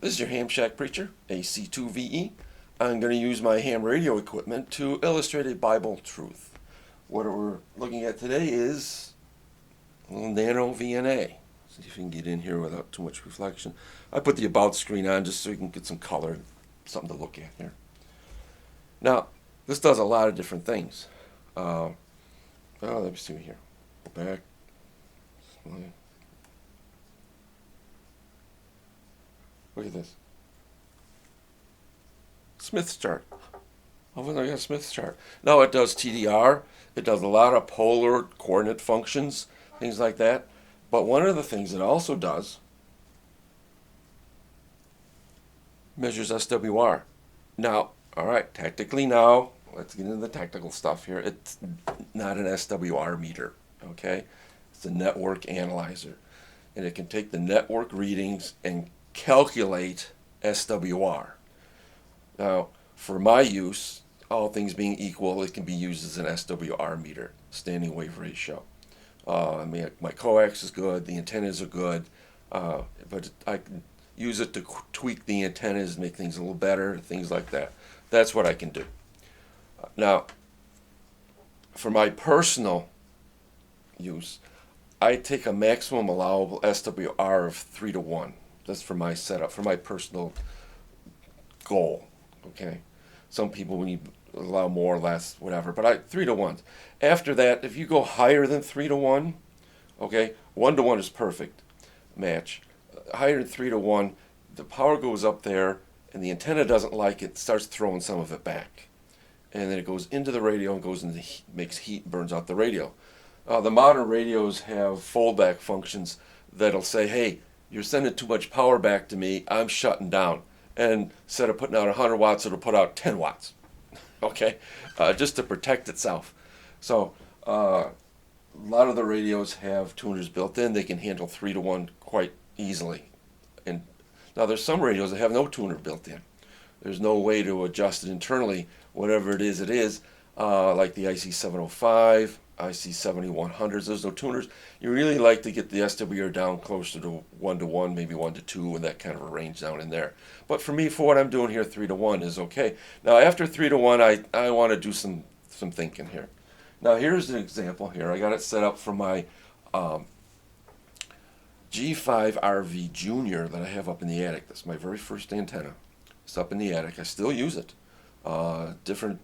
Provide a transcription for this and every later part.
This is your Hamshack preacher, AC2VE. I'm going to use my ham radio equipment to illustrate a Bible truth. What we're looking at today is a little NanoVNA. See if we can get in here without too much reflection. I put the about screen on just so you can get some color, something to look at here. Now, this does a lot of different things. Let me see here. Go back. Look at this. Smith's chart. Oh, I got a Smith's chart. No, it does TDR. It does a lot of polar coordinate functions, things like that. But one of the things it also does measures SWR. Now, all right, technically now, let's get into the technical stuff here. It's not an SWR meter, okay? It's a network analyzer. And it can take the network readings and calculate SWR. Now, for my use, all things being equal, it can be used as an SWR meter, standing wave ratio. My coax is good, the antennas are good, but I can use it to tweak the antennas, make things a little better, things like that. That's what I can do. Now, for my personal use, I take a maximum allowable SWR of 3 to 1. That's for my setup, for my personal goal. Okay, some people need allow more, less, whatever. But 3 to 1. After that, if you go higher than 3 to 1, okay, 1 to 1 is perfect match. Higher than 3 to 1, the power goes up there, and the antenna doesn't like it, starts throwing some of it back, and then it goes into the radio and goes into heat, makes heat, burns out the radio. The modern radios have foldback functions that'll say, hey, you're sending too much power back to me, I'm shutting down. And instead of putting out 100 watts, it'll put out 10 watts, okay, just to protect itself. So a lot of the radios have tuners built in. They can handle 3 to 1 quite easily. And now there's some radios that have no tuner built in. There's no way to adjust it internally, whatever it is, like the IC705, IC7100s, there's no tuners. You really like to get the SWR down closer to 1 to 1, maybe 1 to 2, and that kind of a range down in there. But for me, for what I'm doing here, 3 to 1 is okay. Now, after 3 to 1, I want to do some thinking here. Now, here's an example here. I got it set up for my G5RV Junior that I have up in the attic. That's my very first antenna. It's up in the attic. I still use it. Different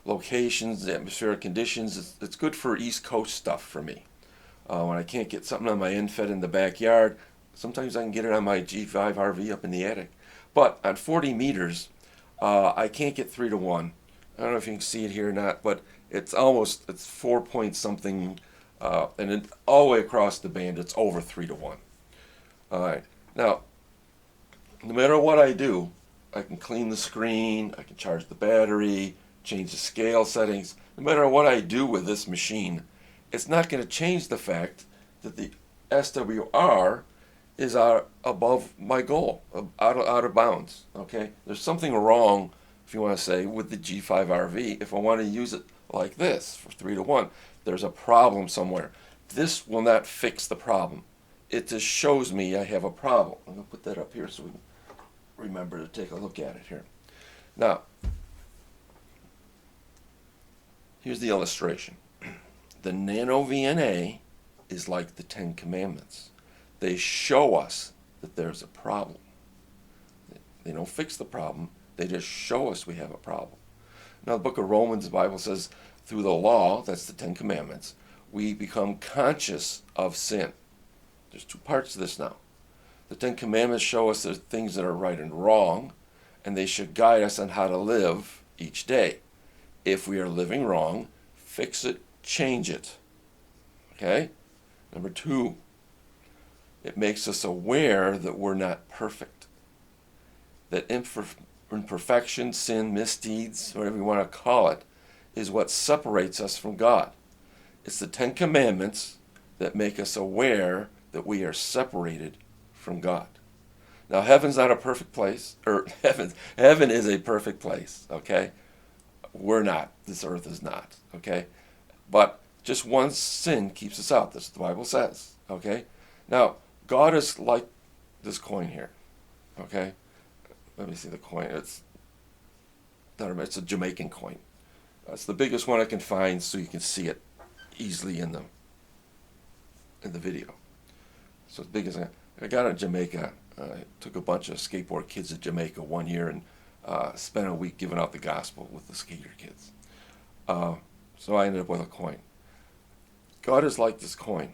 locations, atmospheric conditions. It's good for East Coast stuff for me. When I can't get something on my end-fed in the backyard, sometimes I can get it on my G5 RV up in the attic. But on 40 meters, I can't get 3 to 1. I don't know if you can see it here or not, but it's 4 point something, and then all the way across the band, it's over 3 to 1. All right. Now, no matter what I do, I can clean the screen, I can charge the battery, change the scale settings. No matter what I do with this machine, it's not going to change the fact that the SWR is above my goal, out of bounds. Okay, there's something wrong, if you want to say, with the G5RV. If I want to use it like this for 3 to 1, there's a problem somewhere. This will not fix the problem. It just shows me I have a problem. I'm going to put that up here so we can remember to take a look at it here. Now, here's the illustration. The NanoVNA is like the 10 Commandments. They show us that there's a problem. They don't fix the problem. They just show us we have a problem. Now, the book of Romans, the Bible says, through the law, that's the 10 Commandments, we become conscious of sin. There's 2 parts to this now. The 10 Commandments show us the things that are right and wrong, and they should guide us on how to live each day. If we are living wrong, fix it, change it. Okay? Number 2, it makes us aware that we're not perfect. That imperfection, sin, misdeeds, whatever you want to call it, is what separates us from God. It's the 10 Commandments that make us aware that we are separated from God. Now, heaven's not a perfect place, or heaven is a perfect place, okay? We're not. This earth is not, okay? But just one sin keeps us out. That's what the Bible says, okay? Now, God is like this coin here. Okay, let me see the coin. It's a Jamaican coin. It's the biggest one I can find, so you can see it easily in the video. So as big as I got it in Jamaica. I took a bunch of skateboard kids to Jamaica one year and spent a week giving out the gospel with the skater kids. So I ended up with a coin. God is like this coin.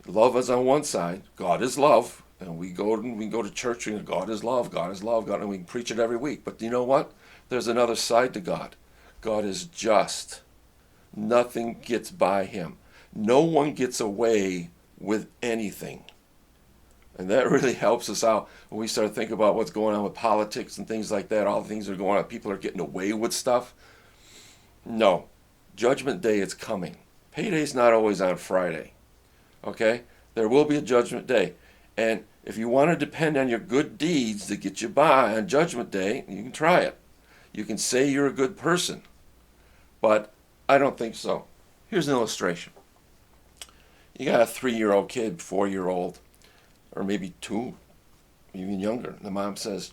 Love is on one side. God is love. And we go to church and God is love, God is love, God, and we can preach it every week. But you know what? There's another side to God. God is just. Nothing gets by him. No one gets away with anything. And that really helps us out when we start thinking about what's going on with politics and things like that. All the things that are going on. People are getting away with stuff. No. Judgment Day is coming. Payday's not always on Friday. Okay? There will be a judgment day. And if you want to depend on your good deeds to get you by on Judgment Day, you can try it. You can say you're a good person. But I don't think so. Here's an illustration. You got a 3-year-old kid, 4-year-old, or maybe 2, even younger. The mom says,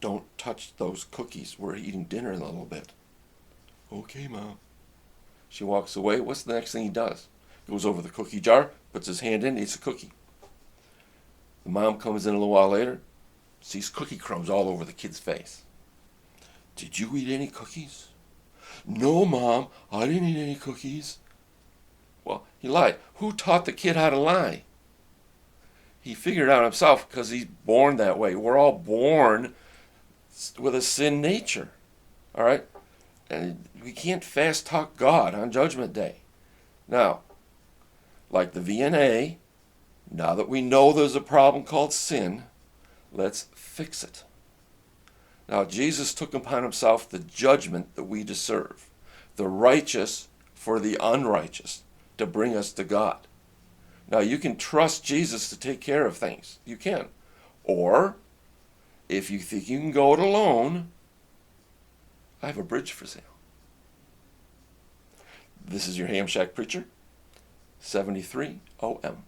"Don't touch those cookies. We're eating dinner in a little bit." "Okay, Mom." She walks away. What's the next thing he does? Goes over the cookie jar, puts his hand in, eats a cookie. The mom comes in a little while later, sees cookie crumbs all over the kid's face. "Did you eat any cookies?" "No, Mom, I didn't eat any cookies." Well, he lied. Who taught the kid how to lie? He figured it out himself because he's born that way. We're all born with a sin nature. All right? And we can't fast talk God on Judgment Day. Now, like the VNA, now that we know there's a problem called sin, let's fix it. Now, Jesus took upon himself the judgment that we deserve, the righteous for the unrighteous, to bring us to God. Now, you can trust Jesus to take care of things. You can. Or, if you think you can go it alone, I have a bridge for sale. This is your Hamshack preacher, 73 OM.